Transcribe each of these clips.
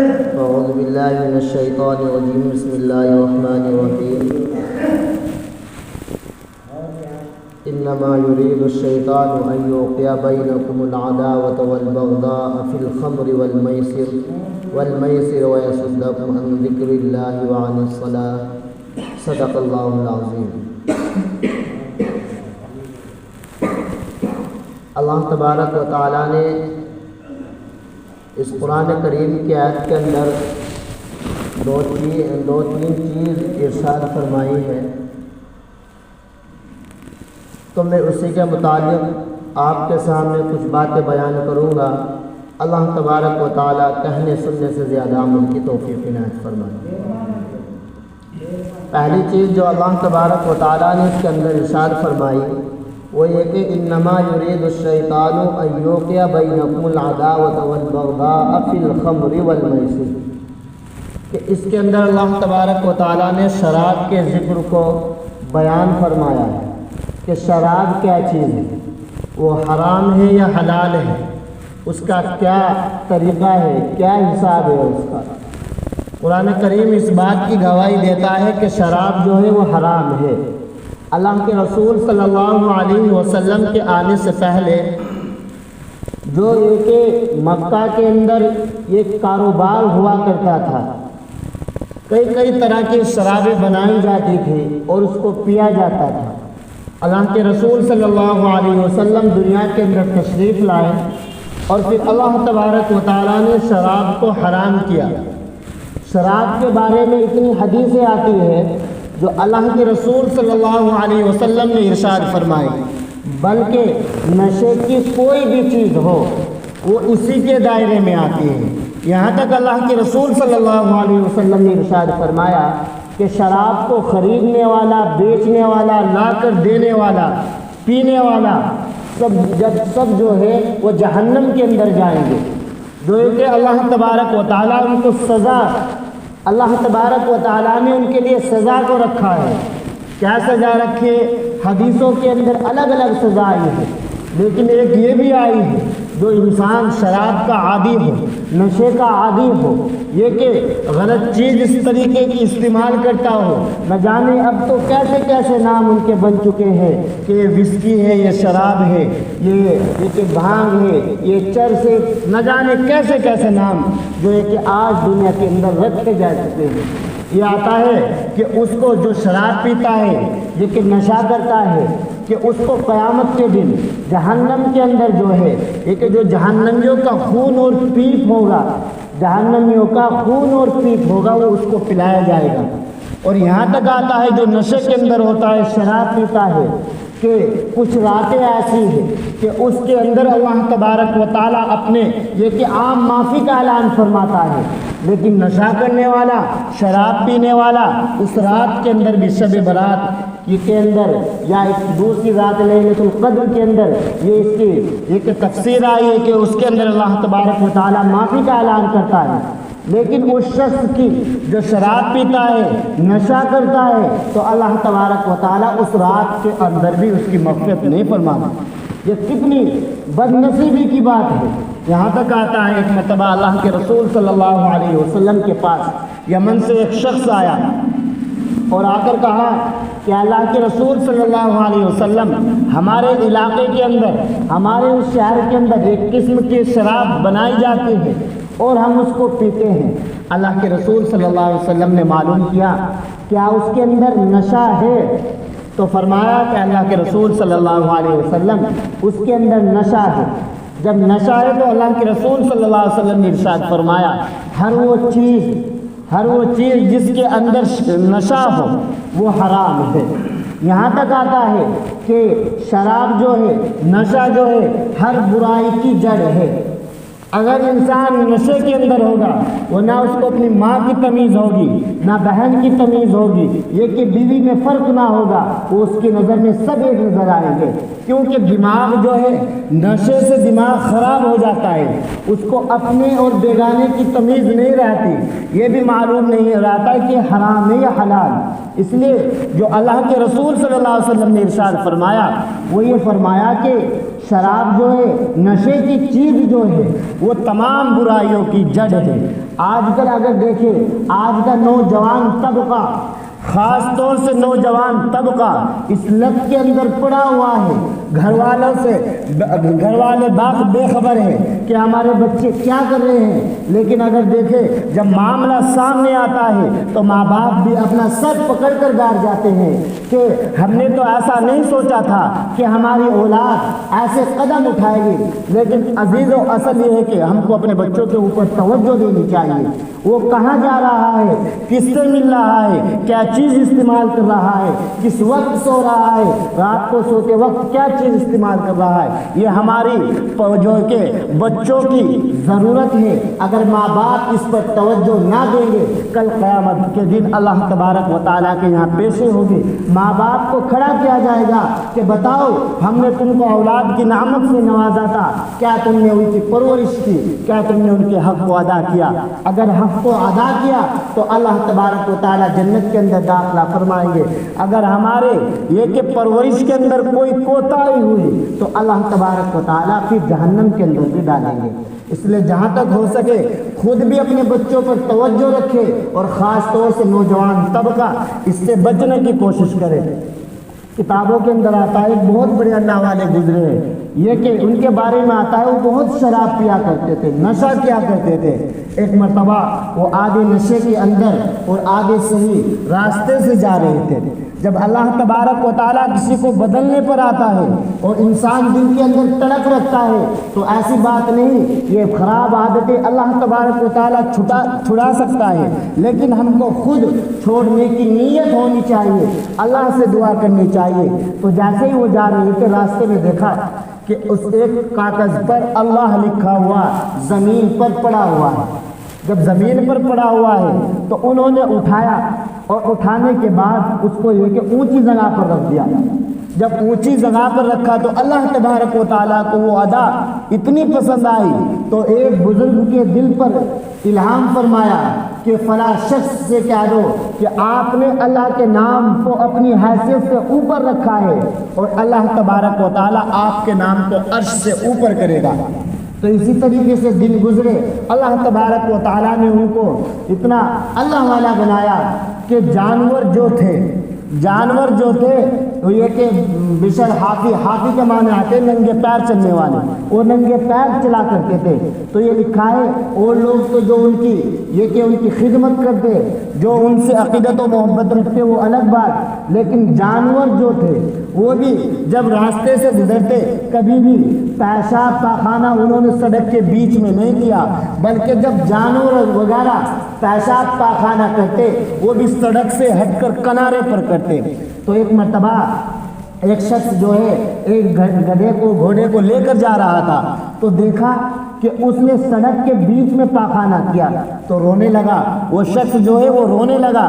أعوذ بالله من الشيطان الرجيم. بسم الله الرحمن الرحيم. إنما يريد الشيطان أن يوقع بينكم العداوة والبغضاء في الخمر والميسر ويصدكم عن ذكر الله وعن الصلاة. صدق الله العظيم. اللہ تبارک و تعالیٰ نے اس قرآن کریم کی آیت کے اندر دو تین چیز ارشاد فرمائی ہے، تو میں اسی کے متعلق آپ کے سامنے کچھ باتیں بیان کروں گا۔ اللہ تبارک و تعالیٰ کہنے سننے سے زیادہ عمل کی توفیق عنایت فرمائے۔ پہلی چیز جو اللہ تبارک و تعالیٰ نے اس کے اندر ارشاد فرمائی وہ یہ کہ انما یرید الشیطان ان یوقع بینکم العداوۃ والبغضاء فی الخمر والمیسر، کہ اس کے اندر اللہ تبارک و تعالیٰ نے شراب کے ذکر کو بیان فرمایا ہے کہ شراب کیا چیز ہے، وہ حرام ہے یا حلال ہے، اس کا کیا طریقہ ہے، کیا حساب ہے اس کا۔ قرآن کریم اس بات کی گواہی دیتا ہے کہ شراب جو ہے وہ حرام ہے۔ اللہ کے رسول صلی اللہ علیہ وسلم کے آنے سے پہلے جو ایک مکہ کے اندر ایک کاروبار ہوا کرتا تھا، کئی طرح کی شرابیں بنائی جاتی تھی اور اس کو پیا جاتا تھا۔ اللہ کے رسول صلی اللہ علیہ وسلم دنیا کے اندر تشریف لائے اور پھر اللہ تبارک و تعالیٰ نے شراب کو حرام کیا۔ شراب کے بارے میں اتنی حدیثیں آتی ہیں جو اللہ کے رسول صلی اللہ علیہ وسلم نے ارشاد فرمائی، بلکہ نشے کی کوئی بھی چیز ہو وہ اسی کے دائرے میں آتی ہے۔ یہاں تک اللہ کے رسول صلی اللہ علیہ وسلم نے ارشاد فرمایا کہ شراب کو خریدنے والا، بیچنے والا، لا کر دینے والا، پینے والا سب جو ہے وہ جہنم کے اندر جائیں گے۔ جو کہ اللہ تبارک و تعالیٰ ان کو سزا، اللہ تبارک و تعالیٰ نے ان کے لیے سزا کو رکھا ہے۔ کیا سزا رکھے؟ حدیثوں کے اندر الگ الگ سزا آئی ہے، لیکن ایک یہ بھی آئی ہے جو انسان شراب کا عادی ہو، نشے کا عادی ہو، یہ کہ غلط چیز اس طریقے کی استعمال کرتا ہو، نہ جانے اب تو کیسے کیسے نام ان کے بن چکے ہیں کہ یہ وسکی ہے، یہ شراب ہے، یہ کہ بھانگ ہے، یہ چرس ہے، نہ جانے کیسے کیسے نام جو ہے کہ آج دنیا کے اندر رکھے جا چکے ہیں۔ یہ آتا ہے کہ اس کو جو شراب پیتا ہے، یہ کہ نشہ کرتا ہے، کہ اس کو قیامت کے دن جہنم کے اندر جو ہے یہ کہ جو جہنمیوں کا خون اور پیپ ہوگا، جہنمیوں کا خون اور پیپ ہوگا، وہ اس کو پلایا جائے گا۔ اور یہاں تک آتا ہے جو نشے کے اندر ہوتا ہے، شراب پیتا ہے، کہ کچھ راتیں ایسی ہیں کہ اس کے اندر اللہ تبارک و تعالیٰ اپنے یہ کہ عام معافی کا اعلان فرماتا ہے، لیکن نشہ کرنے والا، شراب پینے والا اس رات کے اندر بھی شب برات کے اندر یا ایک دوسری رات لیلۃ القدر کے اندر یہ کہ تفسیر آئی ہے کہ اس کے اندر اللہ تبارک و تعالیٰ معافی کا اعلان کرتا ہے۔ لیکن اس شخص کی جو شراب پیتا ہے، نشہ کرتا ہے، تو اللہ تبارک و تعالیٰ اس رات کے اندر بھی اس کی مغفرت نہیں فرماتا۔ یہ کتنی بد نصیبی کی بات ہے۔ یہاں تک آتا ہے ایک مرتبہ اللہ کے رسول صلی اللہ علیہ وسلم کے پاس یمن سے ایک شخص آیا اور آ کر کہا کہ اللہ کے رسول صلی اللہ علیہ وسلم، ہمارے علاقے کے اندر، ہمارے اس شہر کے اندر ایک قسم کی شراب بنائی جاتی ہے اور ہم اس کو پیتے ہیں۔ اللہ کے رسول صلی اللہ علیہ وسلم نے معلوم کیا کیا اس کے اندر نشہ ہے، تو فرمایا کہ اللہ کے رسول صلی اللہ علیہ وسلم اس کے اندر نشہ ہے۔ جب نشہ ہے تو اللہ کے رسول صلی اللہ علیہ وسلم نے ارشاد فرمایا ہر وہ چیز جس کے اندر نشہ ہو وہ حرام ہے۔ یہاں تک آتا ہے کہ شراب جو ہے، نشہ جو ہے، ہر برائی کی جڑ ہے۔ اگر انسان نشے کے اندر ہوگا وہ نہ اس کو اپنی ماں کی تمیز ہوگی، نہ بہن کی تمیز ہوگی، یہ کہ بیوی میں فرق نہ ہوگا، وہ اس کی نظر میں سب ایک نظر آئیں گے، کیونکہ دماغ جو ہے نشے سے دماغ خراب ہو جاتا ہے، اس کو اپنے اور بیگانے کی تمیز نہیں رہتی، یہ بھی معلوم نہیں رہتا ہے کہ حرام ہے یا حلال۔ اس لیے جو اللہ کے رسول صلی اللہ علیہ وسلم نے ارشاد فرمایا وہ یہ فرمایا کہ شراب جو ہے، نشے کی چیز جو ہے، وہ تمام برائیوں کی جڑ ہے۔ آج کل اگر دیکھیں آج کا نوجوان طبقہ، خاص طور سے نوجوان طبقہ اس لت کے اندر پڑا ہوا ہے، گھر والے باپ بے خبر ہیں کہ ہمارے بچے کیا کر رہے ہیں، لیکن اگر دیکھیں جب معاملہ سامنے آتا ہے تو ماں باپ بھی اپنا سر پکڑ کر بیٹھ جاتے ہیں کہ ہم نے تو ایسا نہیں سوچا تھا کہ ہماری اولاد ایسے قدم اٹھائے گی۔ لیکن عزیز و اصل یہ ہے کہ ہم کو اپنے بچوں کے اوپر توجہ دینی چاہیے، وہ کہاں جا رہا ہے، کس سے مل رہا ہے، کیا چیز استعمال کر رہا ہے، کس وقت سو رہا ہے، رات کو سوتے وقت کیا چیز استعمال کر رہا ہے، یہ ہماری جو کہ بچوں کی ضرورت ہے۔ اگر ماں باپ اس پر توجہ نہ دیں گے، کل قیامت کے دن اللہ تبارک و تعالیٰ کے یہاں پیشے ہوگی، ماں باپ کو کھڑا کیا جائے گا کہ بتاؤ ہم نے تم کو اولاد کی نعمت سے نوازا تھا، کیا تم نے ان کی پرورش کی، کیا تم نے ان کے حق کو ادا کیا؟ اگر حق کو ادا کیا تو اللہ تبارک و تعالیٰ جنت کے اندر داخلہ فرمائیں گے۔ اگر ہمارے یہ کہ پرورش کے اندر کوئی کوتاہی ہوئی تو اللہ تبارک و تعالیٰ پھر جہنم کے اندر بھی ڈالیں گے۔ اس لیے جہاں تک ہو سکے خود بھی اپنے بچوں پر توجہ رکھے اور خاص طور سے نوجوان طبقہ اس سے بچنے کی کوشش کرے۔ کتابوں کے اندر آتا ہے ایک بہت بڑے اللہ والے گزرے ہیں، یہ کہ ان کے بارے میں آتا ہے وہ بہت شراب پیا کرتے تھے، نشہ کیا کرتے تھے۔ ایک مرتبہ وہ آدھے نشے کے اندر اور آدھے صحیح راستے سے جا رہے تھے۔ جب اللہ تبارک و تعالیٰ کسی کو بدلنے پر آتا ہے اور انسان دل کے اندر تڑپ رکھتا ہے تو ایسی بات نہیں، یہ خراب عادتیں اللہ تبارک و تعالیٰ چھڑا سکتا ہے، لیکن ہم کو خود چھوڑنے کی نیت ہونی چاہیے، اللہ سے دعا کرنی چاہیے۔ تو جیسے ہی وہ جا رہے تھے راستے میں دیکھا کہ اس ایک کاغذ پر اللہ لکھا ہوا زمین پر پڑا ہوا ہے۔ جب زمین پر پڑا ہوا ہے تو انہوں نے اٹھایا اور اٹھانے کے بعد اس کو یہ کہ اونچی جگہ پر رکھ دیا۔ جب اونچی جگہ پر رکھا تو اللہ تبارک و تعالیٰ کو وہ ادا اتنی پسند آئی تو ایک بزرگ کے دل پر الہام فرمایا کہ فلاں شخص سے کہہ دو کہ آپ نے اللہ کے نام کو اپنی حیثیت سے اوپر رکھا ہے اور اللہ تبارک و تعالیٰ آپ کے نام کو عرش سے اوپر کرے گا۔ تو اسی طریقے سے دن گزرے، اللہ تبارک و تعالیٰ نے ان کو اتنا اللہ والا بنایا کہ جانور جو تھے وہ یہ کہ بشر ہاتھی کے معنی آتے ننگے پیر چلنے والے، وہ ننگے پیر چلا کرتے تھے۔ تو یہ لکھا ہے اور لوگ تو جو ان کی خدمت کرتے، جو ان سے عقیدت و محبت رکھتے وہ الگ بات، لیکن جانور جو تھے وہ بھی جب راستے سے گزرتے کبھی بھی پیشاب پاخانہ انہوں نے سڑک کے بیچ میں نہیں کیا، بلکہ جب جانور وغیرہ پیشاب پاخانہ کرتے وہ بھی سڑک سے ہٹ کر کنارے پر کرتے۔ تو ایک مرتبہ ایک شخص جو ہے ایک گھوڑے کو لے کر جا رہا تھا تو دیکھا کہ اس نے سڑک کے بیچ میں پاخانہ کیا تو رونے لگا، وہ شخص جو ہے وہ رونے لگا۔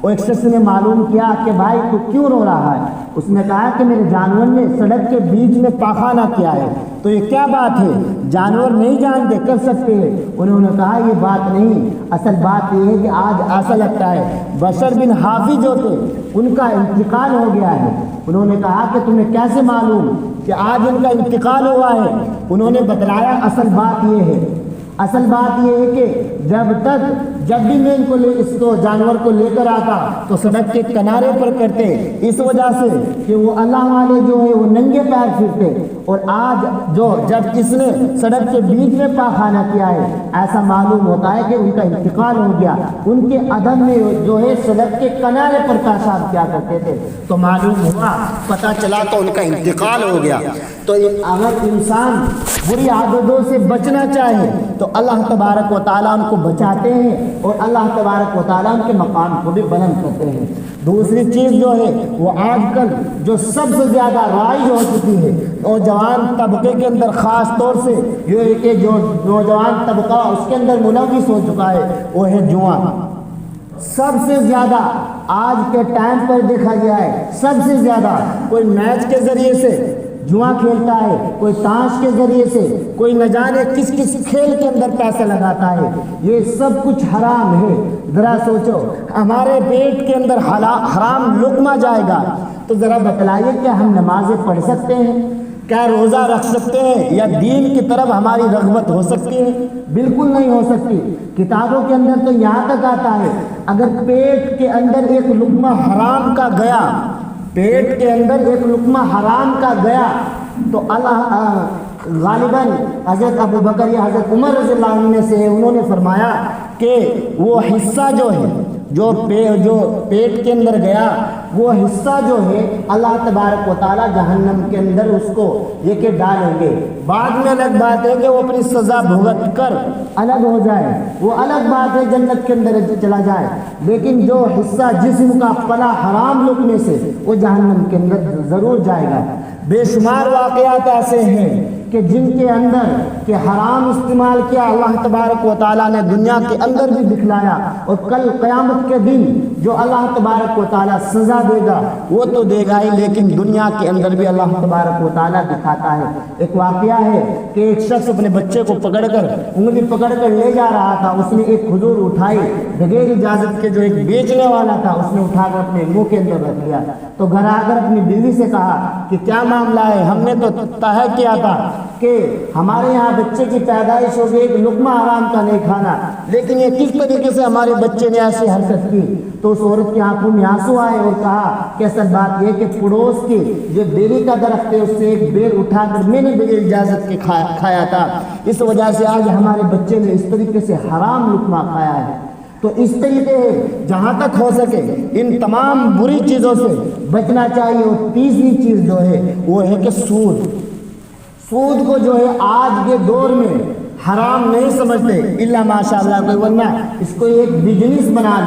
وہ ایک شخص نے معلوم کیا کہ بھائی تو کیوں رو رہا ہے؟ اس نے کہا کہ میرے جانور نے سڑک کے بیچ میں پاخانہ کیا ہے۔ تو یہ کیا بات ہے؟ جانور نہیں جانتے، کر سکتے ہیں۔ انہوں نے کہا یہ بات نہیں، اصل بات یہ ہے کہ آج ایسا لگتا ہے بشر بن حافی جو تھے ان کا انتقال ہو گیا ہے۔ انہوں نے کہا کہ تمہیں کیسے معلوم کہ آج ان کا انتقال ہوا ہے؟ انہوں نے بتلایا اصل بات یہ ہے کہ جب بھی میں اس کو جانور کو لے کر آتا تو سڑک کے کنارے پر کرتے، اس وجہ سے کہ وہ اللہ والے جو ہے وہ ننگے پیر پھرتے، اور آج جب کس نے سڑک کے بیچ میں پاخانہ کیا ہے ایسا معلوم ہوتا ہے کہ ان کا انتقال ہو گیا۔ ان کے عدم میں جو ہے سڑک کے کنارے پر پیشاب کیا کرتے تھے تو معلوم ہوا، پتہ چلا تو ان کا انتقال ہو گیا۔ تو اگر انسان بری عادتوں سے بچنا چاہے تو اللہ تبارک و تعالیٰ ان کو بچاتے ہیں اور اللہ تبارک و تعالیٰ ان کے مقام کو بھی بلند کرتے ہیں۔ دوسری چیز جو ہے وہ آج کل جو سب سے زیادہ رائج ہو چکی ہے نوجوان طبقے کے اندر، خاص طور سے یہ کہ جو نوجوان طبقہ اس کے اندر ملوث ہو چکا ہے وہ ہے جوا۔ سب سے زیادہ آج کے ٹائم پر دیکھا گیا ہے، سب سے زیادہ کوئی میچ کے ذریعے سے جوا کھیلتا ہے، کوئی تاش کے ذریعے سے، کوئی نہ جانے کس کھیل کے اندر پیسہ لگاتا ہے۔ یہ سب کچھ حرام ہے۔ ذرا سوچو ہمارے پیٹ کے اندر حرام لقمہ جائے گا تو ذرا بتلائیے کیا ہم نمازیں پڑھ سکتے ہیں؟ کیا روزہ رکھ سکتے ہیں یا دین کی طرف ہماری رغبت ہو سکتی ہے؟ بالکل نہیں ہو سکتی۔ کتابوں کے اندر تو یہاں تک آتا ہے اگر پیٹ کے اندر ایک لقمہ حرام کا گیا، پیٹ کے اندر ایک لقمہ حرام کا گیا تو اللہ غالباً حضرت ابو بکر یا حضرت عمر رضی اللہ عنہ سے انہوں نے فرمایا کہ وہ حصہ جو ہے جو پیٹ کے اندر گیا وہ حصہ جو ہے اللہ تبارک و تعالیٰ جہنم کے اندر اس کو یہ کہ ڈالیں گے۔ بعد میں الگ بات ہے کہ وہ اپنی سزا بھگت کر الگ ہو جائے، وہ الگ بات ہے جنت کے اندر چلا جائے، لیکن جو حصہ جسم کا پلا حرام لقمے سے وہ جہنم کے اندر ضرور جائے گا۔ بے شمار واقعات ایسے ہیں کہ جن کے اندر کہ حرام استعمال کیا اللہ تبارک و تعالیٰ نے دنیا کے اندر بھی دکھلایا، اور کل قیامت کے دن جو اللہ تبارک و تعالیٰ سزا دے گا وہ تو دے گا ہی، لیکن دنیا کے اندر بھی اللہ تبارک و تعالیٰ دکھاتا ہے۔ ایک واقعہ ہے کہ ایک شخص اپنے بچے کو پکڑ کر انگلی پکڑ کر لے جا رہا تھا، اس نے ایک کھجور اٹھائی، بغیر اجازت کے جو ایک بیچنے والا تھا اس نے اٹھا کر اپنے منہ کے اندر رکھ لیا، تو گھر آ کر اپنی بیوی سے کہا کہ کیا معاملہ ہے، ہم نے تو طے کیا تھا کہ ہمارے یہاں بچے کی پیدائش ہوگی ایک لقمہ حرام کا نہیں کھانا، لیکن یہ کس طریقے سے ہمارے بچے نے ایسی حرکت کی؟ تو اس عورت کی آنکھوں میں آنسو آئے اور کہا کہ اصل بات یہ کہ پڑوس کی جو بیری کا درخت ہے اس سے ایک بیر اٹھا کر میں نے بغیر اجازت کے کھایا تھا، اس وجہ سے آج ہمارے بچے نے اس طریقے سے حرام لقمہ کھایا ہے۔ تو اس طریقے جہاں تک ہو سکے ان تمام بری چیزوں سے بچنا چاہیے۔ اور تیسری چیز جو ہے وہ ہے کہ سود کو جو ہے آج کے دور میں حرام نہیں سمجھتے الا ماشاء اللہ کوئی، ورنہ اس کو ایک بزنس بنا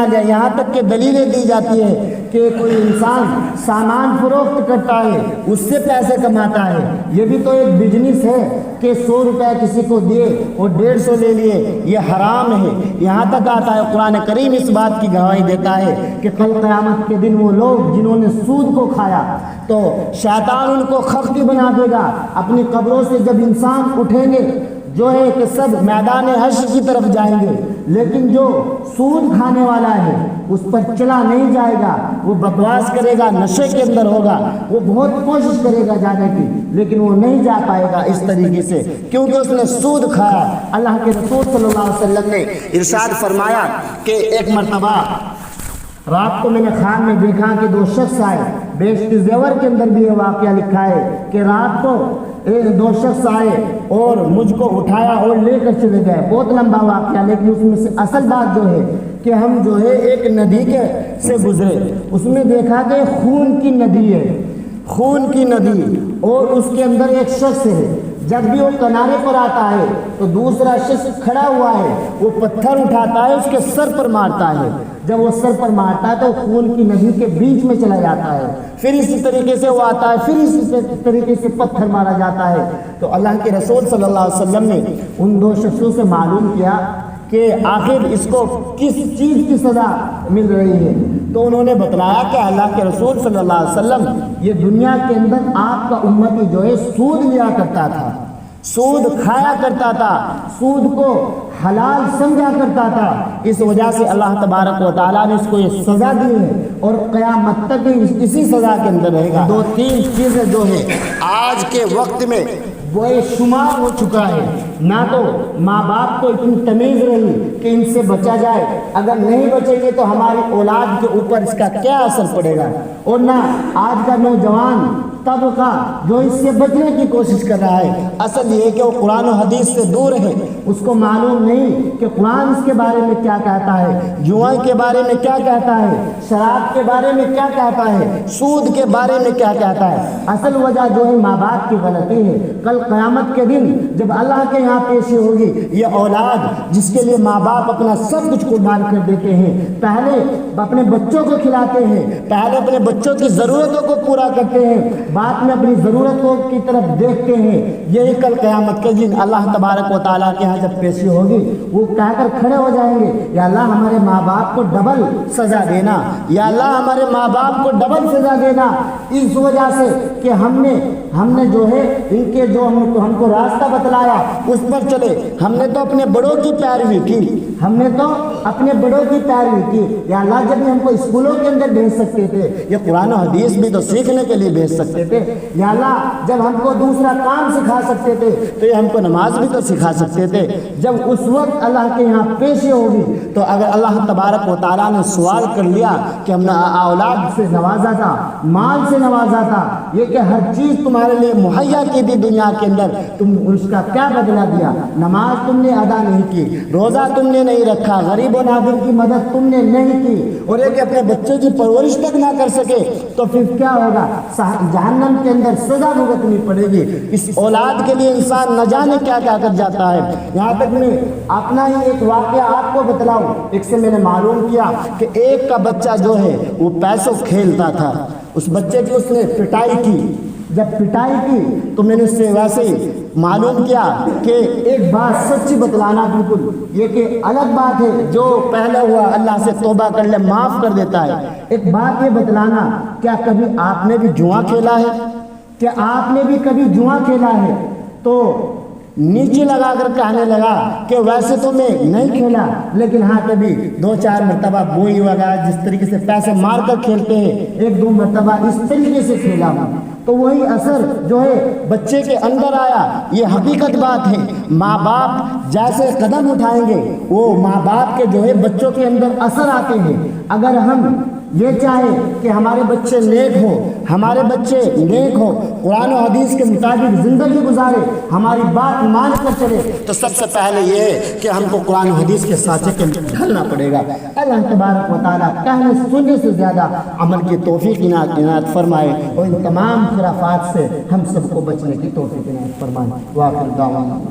لیا، یہاں تک کہ دلیلیں دی جاتی ہے کہ کوئی انسان سامان فروخت کرتا ہے اس سے پیسے کماتا ہے، یہ بھی تو ایک بزنس ہے کہ 100 روپے کسی کو دیے اور 150 لے لیے، یہ حرام ہے۔ یہاں تک آتا ہے قرآن کریم اس بات کی گواہی دیتا ہے کہ کل قیامت کے دن وہ لوگ جنہوں نے سود کو کھایا تو شیطان ان کو خختی بنا دے گا، اپنی قبروں سے جب انسان اٹھیں گے جو ہے کہ سب میدان حشر کی طرف جائیں گے، لیکن جو سود کھانے والا ہے اس پر چلا نہیں جائے گا، وہ بکواس کرے گا، نشے کے اندر ہوگا، وہ بہت کوشش کرے گا جانے کی لیکن وہ نہیں جا پائے گا اس طریقے سے، کیونکہ اس نے سود کھایا۔ اللہ کے رسول صلی اللہ علیہ وسلم نے ارشاد فرمایا کہ ایک مرتبہ رات کو میں نے خواب میں دیکھا کہ 2 شخص آئے، بیشت زیور کے اندر بھی یہ واقعہ لکھا ہے کہ رات کو 2 شخص آئے اور مجھ کو اٹھایا اور لے کر چلے گئے، بہت لمبا واقعہ، لیکن اس میں سے اصل بات جو ہے کہ ہم جو ہے ایک ندی سے گزرے، اس میں دیکھا کہ خون کی ندی ہے، خون کی ندی، اور اس کے اندر ایک شخص ہے، جب بھی وہ کنارے پر آتا ہے تو دوسرا شخص کھڑا ہوا ہے، وہ پتھر اٹھاتا ہے اس کے سر پر مارتا ہے، جب وہ سر پر مارتا ہے تو خون کی ندی کے بیچ میں چلا جاتا ہے، پھر اسی طریقے سے وہ آتا ہے، پھر اسی طریقے سے پتھر مارا جاتا ہے۔ تو اللہ کے رسول صلی اللہ علیہ وسلم نے ان 2 شخصوں سے معلوم کیا کہ آخر اس کو کس چیز کی سزا مل رہی ہے، تو انہوں نے بتلایا کہ اللہ کے رسول صلی اللہ علیہ وسلم یہ دنیا کے اندر آپ کا امتی جو ہے سود لیا کرتا تھا، سود کھایا کرتا تھا، سود کو حلال سمجھا کرتا تھا، اس وجہ سے اللہ تبارک و تعالیٰ نے اس کو یہ سزا دی ہے اور قیامت تک اسی سزا کے اندر رہے گا۔ 2-3 چیزیں جو ہیں آج کے وقت میں وہ شمار ہو چکا ہے، نہ تو ماں باپ کو اتنی تمیز رہی کہ ان سے بچا جائے، اگر نہیں بچیں گے تو ہماری اولاد کے اوپر اس کا کیا اثر پڑے گا، اور نہ آج کا نوجوان طبقہ جو اس سے بچنے کی کوشش کر رہا ہے، اصل یہ کہ وہ قرآن و حدیث سے دور ہے، اس کو معلوم نہیں کہ قرآن اس کے بارے میں کیا کہتا ہے، جوا کے بارے میں کیا کہتا ہے، شراب کے بارے میں کیا کہتا ہے، سود کے بارے میں کیا کہتا ہے۔ اصل وجہ جو ہے ماں باپ کی غلطی ہے۔ کل قیامت کے دن جب اللہ کے یہاں پیشی ہوگی، یہ اولاد جس کے لیے ماں باپ اپنا سب کچھ قربان کر دیتے ہیں، پہلے اپنے بچوں کو کھلاتے ہیں، پہلے اپنے بچوں کی ضرورتوں کو پورا کرتے ہیں، بعد میں اپنی ضرورتوں کی طرف دیکھتے ہیں، یہی کل قیامت کے دن اللہ تبارک و تعالیٰ کے یہاں جب پیشی ہوگی وہ کہہ کر کھڑے ہو جائیں گے، یا اللہ ہمارے ماں باپ کو ڈبل سزا دینا، یا اللہ ہمارے ماں باپ کو ڈبل سزا دینا، اس وجہ سے کہ ہم نے جو ہے ان کے جو ہم کو راستہ بتلایا اس پر چلے، ہم نے تو اپنے بڑوں کی پیروی کی، یا اللہ جب ہم کو اسکولوں کے اندر بھیج سکتے تھے، یہ قرآن و حدیث بھی تو سیکھنے کے لیے بھیج سکتے سکتے تھے، یا اللہ جب ہم کو دوسرا کام سکھا سکتے تھے تو یہ ہم کو نماز بھی تو سکھا سکتے تھے۔ جب اس وقت اللہ کے یہاں پیشی ہوگی تو اگر اللہ تبارک و تعالیٰ نے سوال کر لیا کہ ہم نے اولاد سے نوازا تھا، مال سے نوازا تھا، یہ کہ ہر چیز تمہارے لیے مہیا کی تھی دنیا کے اندر، تم اس کا کیا بدلہ دیا؟ نماز تم نے ادا نہیں کی، روزہ تم نے نہیں رکھا، غریب و نادر کی مدد تم نے نہیں کی، اور ایک اپنے بچے کی پرورش تک نہ کر سکے تو پھر کیا ہوگا؟ جہنم کے اندر سزا بھگتنی پڑے گی۔ اس اولاد کے لیے انسان نہ جانے کیا کیا کر جاتا ہے۔ یہاں تک میں اپنا ہی ایک واقعہ آپ کو بتلاؤں، ایک سے میں نے معلوم کیا کہ ایک کا بچہ جو ہے وہ پیسوں کھیلتا تھا، اس بچے کی اس نے پٹائی کی، جب پٹائی کی تو میں نے اس سے ویسے ہی معلوم کیا کہ ایک بات سچی بتلانا، بالکل یہ کہ الگ بات ہے جو پہلے ہوا اللہ سے توبہ کر لے معاف کر دیتا ہے، ایک بات یہ بتلانا، کیا کبھی آپ نے بھی جوا کھیلا ہے؟ کیا آپ نے بھی کبھی جوا کھیلا ہے؟ تو نیچے لگا کر کہنے لگا کہ ویسے تو میں نہیں کھیلا، لیکن ہاں کبھی 2-4 مرتبہ بوئی وغیرہ جس طریقے سے پیسے مار کر کھیلتے ہیں، 1-2 مرتبہ اس طریقے سے کھیلا ہوں۔ تو وہی اثر جو ہے بچے کے اندر آیا۔ یہ حقیقت بات ہے، ماں باپ جیسے قدم اٹھائیں گے وہ ماں باپ کے جو ہے بچوں کے اندر اثر آتے ہیں۔ اگر ہم یہ چاہیں کہ ہمارے بچے نیک ہو، ہمارے بچے نیک ہو، قرآن و حدیث کے مطابق زندگی گزارے، ہماری بات مان کر چلے، تو سب سے پہلے یہ ہے کہ ہم کو قرآن و حدیث کے سانچے کے اندر ڈھلنا پڑے گا۔ اللہ تبارک و تعالیٰ کہنے سننے سے زیادہ عمل کی توفیق عنایت فرمائے، اور ان تمام خرافات سے ہم سب کو بچنے کی توفیق عنایت فرمائے۔ وآخر دعوانا